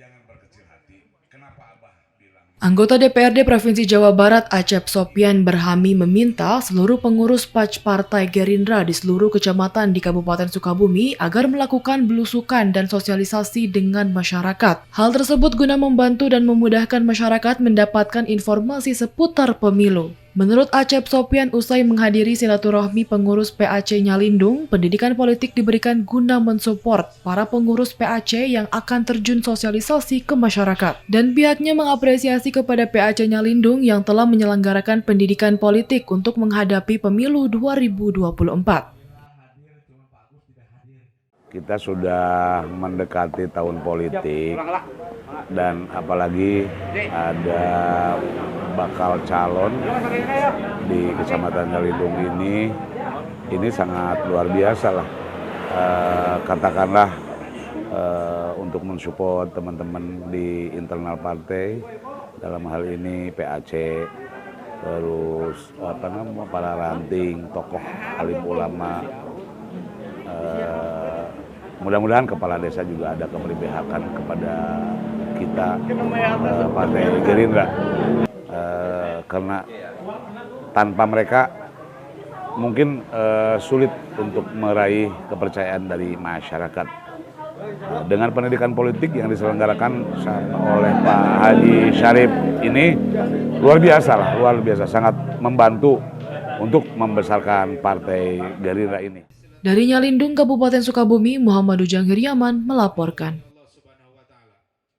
Jangan berkecil hati. Kenapa Abah bilang? Anggota DPRD Provinsi Jawa Barat Acep Sopyan Berhami meminta seluruh pengurus PAC Partai Gerindra di seluruh kecamatan di Kabupaten Sukabumi agar melakukan belusukan dan sosialisasi dengan masyarakat. Hal tersebut guna membantu dan memudahkan masyarakat mendapatkan informasi seputar pemilu. Menurut Acep Sopyan, usai menghadiri silaturahmi pengurus PAC Nyalindung, pendidikan politik diberikan guna mensupport para pengurus PAC yang akan terjun sosialisasi ke masyarakat. Dan pihaknya mengapresiasi kepada PAC Nyalindung yang telah menyelenggarakan pendidikan politik untuk menghadapi pemilu 2024. Kita sudah mendekati tahun politik dan apalagi ada bakal calon di Kecamatan Nyalindung ini sangat luar biasa lah. Katakanlah untuk mensupport teman-teman di internal partai, dalam hal ini PAC, terus para ranting, tokoh alim ulama. Mudah-mudahan kepala desa juga ada keberpihakan kepada kita Partai Gerindra, karena tanpa mereka mungkin sulit untuk meraih kepercayaan dari masyarakat. Dengan pendidikan politik yang diselenggarakan oleh Pak Haji Syarif ini luar biasa, sangat membantu untuk membesarkan Partai Gerindra ini. Dari Nyalindung, Kabupaten Sukabumi, Muhammad Ujang Hiriaman melaporkan.